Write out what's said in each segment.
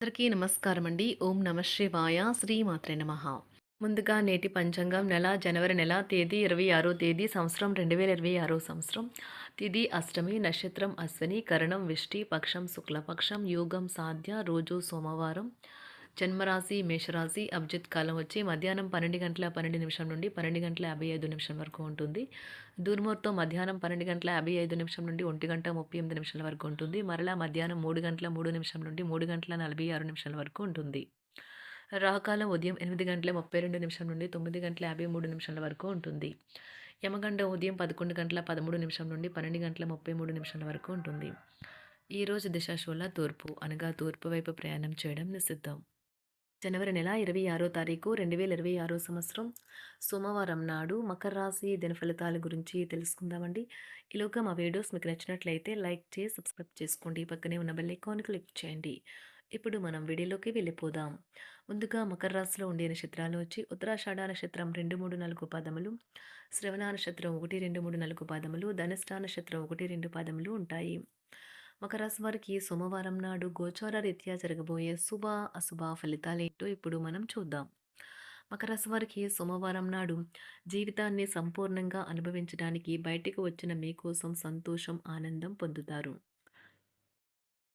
అందరికీ నమస్కారం అండి. ఓం నమ శివాయ. శ్రీమాత్రే నమః. ముందుగా నేటి పంచాంగం జనవరి నెల తేదీ 26 తేదీ సంవత్సరం 2026 సంవత్సరం. తిథి అష్టమి, నక్షత్రం అశ్విని, కరణం విష్టి, పక్షం శుక్లపక్షం, యోగం సాధ్య, రోజు సోమవారం. జన్మరాశి మేషరాశి. అభిజిత్ కాలం వచ్చి మధ్యాహ్నం 12:12 నుండి 12:55 వరకు ఉంటుంది. దుర్ముహూర్తం మధ్యాహ్నం 12:55 నుండి 1:38 వరకు ఉంటుంది. మరలా మధ్యాహ్నం 3:03 నుండి 3:46 వరకు ఉంటుంది. రాహుకాలం ఉదయం 8:32 నుండి 9:53 వరకు ఉంటుంది. యమగండం ఉదయం 11:13 నుండి 12:33 వరకు ఉంటుంది. ఈరోజు దిశాశూల తూర్పు అనగా తూర్పు వైపు ప్రయాణం చేయడం నిషిద్ధం. జనవరి నెల 26 తారీఖు 2026 సంవత్సరం సోమవారం నాడు మకర రాశి దిన ఫలితాల గురించి తెలుసుకుందామండి. ఈలోగా మా వీడియోస్ మీకు నచ్చినట్లయితే లైక్ చేసి సబ్స్క్రైబ్ చేసుకోండి. పక్కనే ఉన్న బెల్ ఐకాన్ క్లిక్ చేయండి. ఇప్పుడు మనం వీడియోలోకి వెళ్ళిపోదాం. ముందుగా మకర రాశిలో ఉండే నక్షత్రాలు వచ్చి ఉత్తరాషాఢ నక్షత్రం 2, 3, 4 పాదములు, శ్రవణ నక్షత్రం 1, 2, 3, 4 పాదములు, ధనిష్ఠ నక్షత్రం 1, 2 పాదములు ఉంటాయి. మకర రాశి వారికి సోమవారం నాడు గోచార రీత్యా జరగబోయే శుభ అశుభ ఫలితాలేంటో ఇప్పుడు మనం చూద్దాం. మకర రాశి వారికి సోమవారం నాడు జీవితాన్ని సంపూర్ణంగా అనుభవించడానికి బయటికి వచ్చిన మీకోసం సంతోషం, ఆనందం పొందుతారు.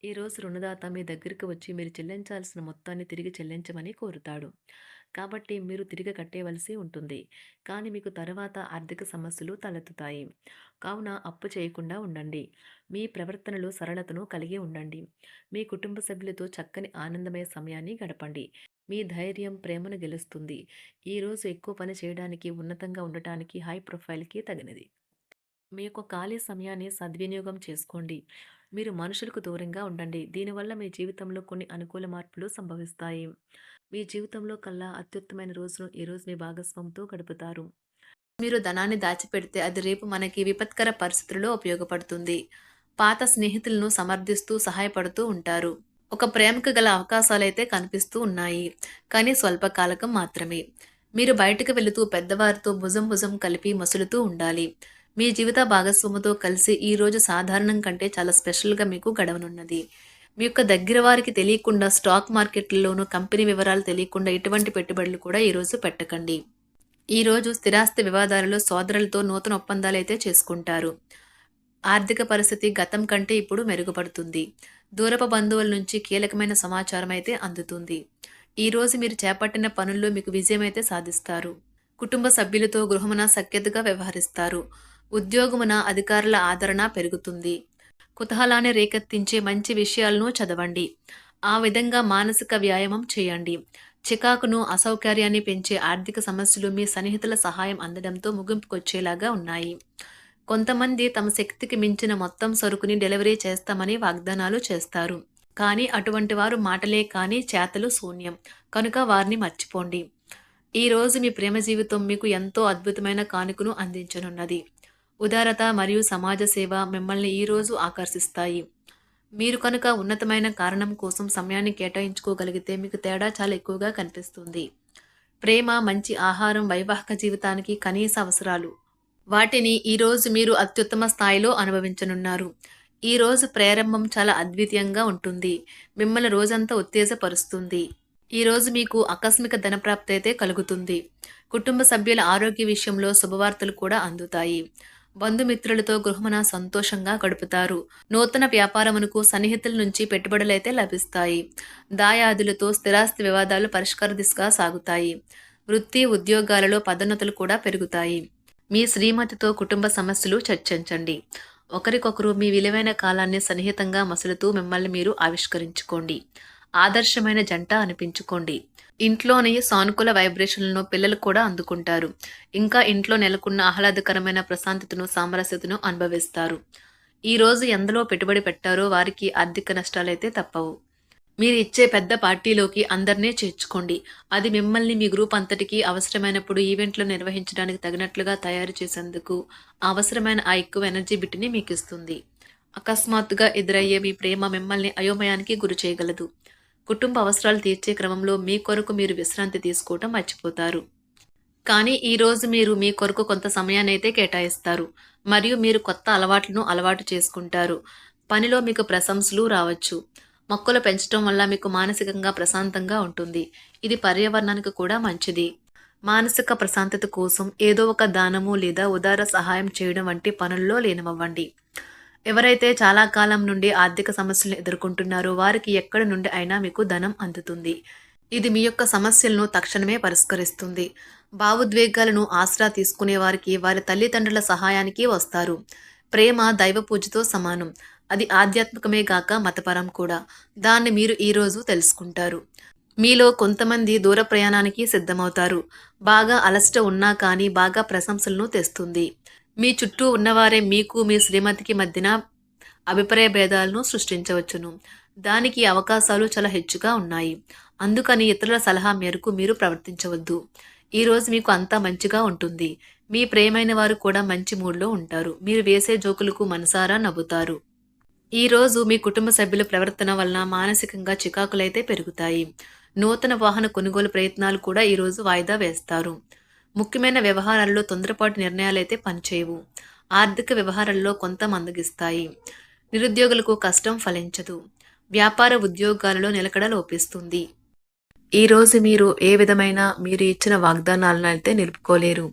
ఈరోజు రుణదాత మీ దగ్గరికి వచ్చి మీరు చెల్లించాల్సిన మొత్తాన్ని తిరిగి చెల్లించమని కోరుతాడు. కాబట్టి మీరు తిరిగి కట్టేవలసి ఉంటుంది. కానీ మీకు తర్వాత ఆర్థిక సమస్యలు తలెత్తుతాయి. కావున అప్పు చేయకుండా ఉండండి. మీ ప్రవర్తనలో సరళతను కలిగి ఉండండి. మీ కుటుంబ సభ్యులతో చక్కని ఆనందమయ సమయాన్ని గడపండి. మీ ధైర్యం ప్రేమను గెలుస్తుంది. ఈరోజు ఎక్కువ పని చేయడానికి, ఉన్నతంగా ఉండటానికి, హై ప్రొఫైల్కి తగినది. మీ యొక్క ఖాళీ సమయాన్ని సద్వినియోగం చేసుకోండి. మీరు మనుషులకు దూరంగా ఉండండి. దీనివల్ల మీ జీవితంలో కొన్ని అనుకూల మార్పులు సంభవిస్తాయి. మీ జీవితంలో కల్లా అత్యుత్తమైన రోజును ఈరోజు మీ భాగస్వామితో గడుపుతారు. మీరు ధనాన్ని దాచిపెడితే అది రేపు మనకి విపత్కర పరిస్థితుల్లో ఉపయోగపడుతుంది. పాత స్నేహితులను సమర్థిస్తూ సహాయపడుతూ ఉంటారు. ఒక ప్రేమకు గల అవకాశాలైతే కనిపిస్తూ ఉన్నాయి. కానీ స్వల్పకాలకం మాత్రమే. మీరు బయటకు వెళుతూ పెద్దవారితో భుజం భుజం కలిపి మసులుతూ ఉండాలి. మీ జీవిత భాగస్వామితో కలిసి ఈ రోజు సాధారణం కంటే చాలా స్పెషల్గా మీకు గడవనున్నది. మీ యొక్క దగ్గర వారికి తెలియకుండా స్టాక్ మార్కెట్లలోనూ కంపెనీ వివరాలు తెలియకుండా ఎటువంటి పెట్టుబడులు కూడా ఈరోజు పెట్టకండి. ఈరోజు స్థిరాస్తి వివాదాలలో సోదరులతో నూతన ఒప్పందాలు అయితే చేసుకుంటారు. ఆర్థిక పరిస్థితి గతం కంటే ఇప్పుడు మెరుగుపడుతుంది. దూరపు బంధువుల నుంచి కీలకమైన సమాచారం అయితే అందుతుంది. ఈరోజు మీరు చేపట్టిన పనుల్లో మీకు విజయం అయితే సాధిస్తారు. కుటుంబ సభ్యులతో గృహమున సఖ్యతగా వ్యవహరిస్తారు. ఉద్యోగమున అధికారుల ఆదరణ పెరుగుతుంది. కుతూహలాన్ని రేకెత్తించే మంచి విషయాలను చదవండి. ఆ విధంగా మానసిక వ్యాయామం చేయండి. చికాకును, అసౌకర్యాన్ని పెంచే ఆర్థిక సమస్యలు మీ సన్నిహితుల సహాయం అందడంతో ముగింపుకొచ్చేలాగా ఉన్నాయి. కొంతమంది తమ శక్తికి మించిన మొత్తం సరుకుని డెలివరీ చేస్తామని వాగ్దానాలు చేస్తారు. కానీ అటువంటి వారు మాటలే కానీ చేతలు శూన్యం. కనుక వారిని మర్చిపోండి. ఈరోజు మీ ప్రేమ జీవితం మీకు ఎంతో అద్భుతమైన కానుకను అందించనున్నది. ఉదారత మరియు సమాజ సేవ మిమ్మల్ని ఈరోజు ఆకర్షిస్తాయి. మీరు కనుక ఉన్నతమైన కారణం కోసం సమయాన్ని కేటాయించుకోగలిగితే మీకు తేడా చాలా ఎక్కువగా కనిపిస్తుంది. ప్రేమ, మంచి ఆహారం వైవాహిక జీవితానికి కనీస అవసరాలు. వాటిని ఈరోజు మీరు అత్యుత్తమ స్థాయిలో అనుభవించనున్నారు. ఈరోజు ప్రారంభం చాలా అద్వితీయంగా ఉంటుంది. మిమ్మల్ని రోజంతా ఉత్తేజపరుస్తుంది. ఈరోజు మీకు ఆకస్మిక ధనప్రాప్తి అయితే కలుగుతుంది. కుటుంబ సభ్యుల ఆరోగ్య విషయంలో శుభవార్తలు కూడా అందుతాయి. బంధుమిత్రులతో గృహమున సంతోషంగా గడుపుతారు. నూతన వ్యాపారమునకు సన్నిహితుల నుంచి పెట్టుబడులైతే లభిస్తాయి. దాయాదులతో స్థిరాస్తి వివాదాలు పరిష్కార దిశగా సాగుతాయి. వృత్తి, ఉద్యోగాలలో పదోన్నతులు కూడా పెరుగుతాయి. మీ శ్రీమతితో కుటుంబ సమస్యలు చర్చించండి. ఒకరికొకరు మీ విలువైన కాలాన్ని సన్నిహితంగా మసులుతూ మిమ్మల్ని మీరు ఆవిష్కరించుకోండి. ఆదర్శమైన జంట అనిపించుకోండి. ఇంట్లోని సానుకూల వైబ్రేషన్లను పిల్లలు కూడా అందుకుంటారు. ఇంకా ఇంట్లో నెలకొన్న ఆహ్లాదకరమైన ప్రశాంతతను, సామరస్యతను అనుభవిస్తారు. ఈరోజు ఎందులో పెట్టుబడి పెట్టారో వారికి ఆర్థిక నష్టాలైతే తప్పవు. మీరు ఇచ్చే పెద్ద పార్టీలోకి అందరినీ చేర్చుకోండి. అది మిమ్మల్ని మీ గ్రూప్ అంతటికీ అవసరమైనప్పుడు ఈవెంట్లు నిర్వహించడానికి తగినట్లుగా తయారు చేసేందుకు అవసరమైన ఆ ఎక్కువ ఎనర్జీ బిట్ని మీకు ఇస్తుంది. అకస్మాత్తుగా ఎదురయ్యే మీ ప్రేమ మిమ్మల్ని అయోమయానికి గురి చేయగలదు. కుటుంబ అవసరాలు తీర్చే క్రమంలో మీ కొరకు మీరు విశ్రాంతి తీసుకోవటం మర్చిపోతారు. కానీ ఈరోజు మీరు మీ కొరకు కొంత సమయాన్ని అయితే కేటాయిస్తారు. మరియు మీరు కొత్త అలవాట్లను అలవాటు చేసుకుంటారు. పనిలో మీకు ప్రశంసలు రావచ్చు. మొక్కలు పెంచడం వల్ల మీకు మానసికంగా ప్రశాంతంగా ఉంటుంది. ఇది పర్యావరణానికి కూడా మంచిది. మానసిక ప్రశాంతత కోసం ఏదో ఒక దానము లేదా ఉదార సహాయం చేయడం వంటి పనుల్లో లీనమవ్వండి. ఎవరైతే చాలా కాలం నుండి ఆర్థిక సమస్యలను ఎదుర్కొంటున్నారో వారికి ఎక్కడి నుండి అయినా మీకు ధనం అందుతుంది. ఇది మీ యొక్క సమస్యలను తక్షణమే పరిష్కరిస్తుంది. భావోద్వేగాలను ఆసరా తీసుకునే వారికి వారి తల్లిదండ్రుల సహాయానికి వస్తారు. ప్రేమ దైవ పూజతో సమానం. అది ఆధ్యాత్మికమే గాక మతపరం కూడా. దాన్ని మీరు ఈరోజు తెలుసుకుంటారు. మీలో కొంతమంది దూర ప్రయాణానికి సిద్ధమవుతారు. బాగా అలసట ఉన్నా కానీ బాగా ప్రశంసలను తెస్తుంది. మీ చుట్టూ ఉన్నవారే మీకు మీ శ్రీమతికి మధ్యన అభిప్రాయ భేదాలను సృష్టించవచ్చును. దానికి అవకాశాలు చాలా హెచ్చుగా ఉన్నాయి. అందుకని ఇతరుల సలహా మేరకు మీరు ప్రవర్తించవద్దు. ఈరోజు మీకు అంతా మంచిగా ఉంటుంది. మీ ప్రియమైన వారు కూడా మంచి మూడ్లో ఉంటారు. మీరు వేసే జోకులకు మనసారా నవ్వుతారు. ఈరోజు మీ కుటుంబ సభ్యుల ప్రవర్తన వలన మానసికంగా చికాకులైతే పెరుగుతాయి. నూతన వాహన కొనుగోలు ప్రయత్నాలు కూడా ఈరోజు వాయిదా వేస్తారు. ముఖ్యమైన వ్యవహారాల్లో తొందరపాటు నిర్ణయాలైతే పనిచేయవు. ఆర్థిక వ్యవహారాల్లో కొంత మందగిస్తాయి. నిరుద్యోగులకు కష్టం ఫలించదు. వ్యాపార ఉద్యోగాలలో నిలకడ లోపిస్తుంది. ఈరోజు మీరు ఏ విధమైన మీరు ఇచ్చిన వాగ్దానాలను అయితే నిలుపుకోలేరు.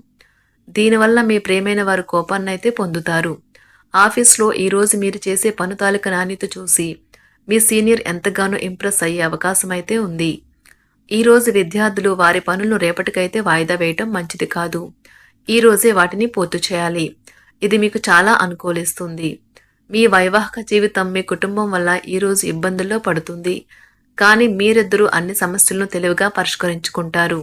దీనివల్ల మీ ప్రియమైన వారు కోపాన్నైతే పొందుతారు. ఆఫీస్లో ఈరోజు మీరు చేసే పను తాలూకా నాణ్యత చూసి మీ సీనియర్ ఎంతగానో ఇంప్రెస్ అయ్యే అవకాశం అయితే ఉంది. ఈరోజు విద్యార్థులు వారి పనులను రేపటికైతే వాయిదా వేయటం మంచిది కాదు. ఈరోజే వాటిని పూర్తి చేయాలి. ఇది మీకు చాలా అనుకూలిస్తుంది. మీ వైవాహిక జీవితం మీ కుటుంబం వల్ల ఈరోజు ఇబ్బందుల్లో పడుతుంది. కానీ మీరిద్దరూ అన్ని సమస్యలను తెలివిగా పరిష్కరించుకుంటారు.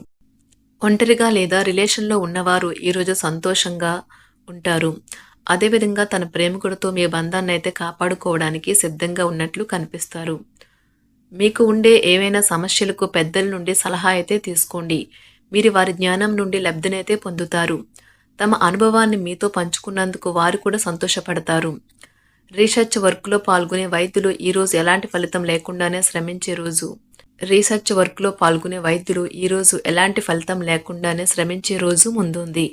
ఒంటరిగా లేదా రిలేషన్లో ఉన్నవారు ఈరోజు సంతోషంగా ఉంటారు. అదేవిధంగా తన ప్రేమికుడితో మీ బంధాన్ని అయితే కాపాడుకోవడానికి సిద్ధంగా ఉన్నట్లు కనిపిస్తారు. మీకు ఉండే ఏవైనా సమస్యలకు పెద్దల నుండి సలహా అయితే తీసుకోండి. మీరు వారి జ్ఞానం నుండి లబ్ధినైతే పొందుతారు. తమ అనుభవాన్ని మీతో పంచుకున్నందుకు వారు కూడా సంతోషపడతారు. రీసెర్చ్ వర్క్లో పాల్గొనే వైద్యులు ఈరోజు ఎలాంటి ఫలితం లేకుండానే శ్రమించే రోజు. రీసెర్చ్ వర్క్లో పాల్గొనే వైద్యులు ఈరోజు ఎలాంటి ఫలితం లేకుండానే శ్రమించే రోజు ముందుంది.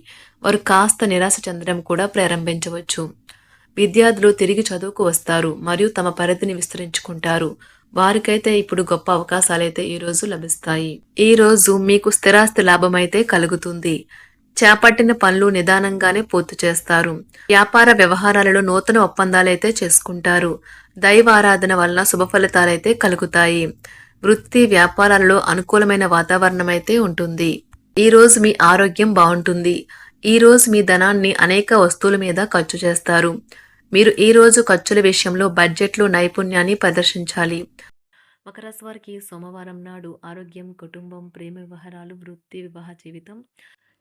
వారు కాస్త నిరాశ చెందడం కూడా ప్రారంభించవచ్చు. విద్యార్థులు తిరిగి చదువుకు వస్తారు మరియు తమ పరిధిని విస్తరించుకుంటారు. వారికైతే ఇప్పుడు గొప్ప అవకాశాలైతే ఈరోజు లభిస్తాయి. ఈరోజు మీకు స్థిరాస్తి లాభమైతే కలుగుతుంది. చేపట్టిన పనులు నిదానంగానే పూర్తి చేస్తారు. వ్యాపార వ్యవహారాలలో నూతన ఒప్పందాలైతే చేసుకుంటారు. దైవ ఆరాధన వలన శుభ ఫలితాలైతే కలుగుతాయి. వృత్తి వ్యాపారాలలో అనుకూలమైన వాతావరణం అయితే ఉంటుంది. ఈరోజు మీ ఆరోగ్యం బాగుంటుంది. ఈరోజు మీ ధనాన్ని అనేక వస్తువుల మీద ఖర్చు చేస్తారు. మీరు ఈరోజు ఖర్చుల విషయంలో బడ్జెట్లో నైపుణ్యాన్ని ప్రదర్శించాలి. మకర రాశి వారికి సోమవారం నాడు ఆరోగ్యం, కుటుంబం, ప్రేమ వ్యవహారాలు, వృత్తి, వివాహ జీవితం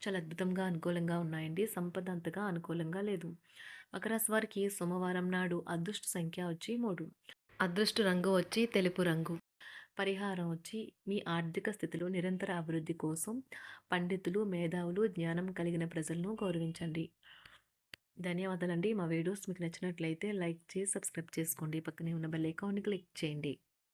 చాలా అద్భుతంగా అనుకూలంగా ఉన్నాయండి. సంపద అంతగా అనుకూలంగా లేదు. మకర రాశి వారికి సోమవారం నాడు అదృష్ట సంఖ్య వచ్చి 3. అదృష్ట రంగు వచ్చి తెలుపు రంగు. పరిహారం వచ్చి మీ ఆర్థిక స్థితిలో నిరంతర అభివృద్ధి కోసం పండితులు, మేధావులు, జ్ఞానం కలిగిన ప్రజలను గౌరవించండి. ధన్యవాదాలండి. మా వీడియోస్ మీకు నచ్చినట్లయితే లైక్ చేసి సబ్స్క్రైబ్ చేసుకోండి. పక్కనే ఉన్న బెల్ ఐకాన్ని క్లిక్ చేయండి.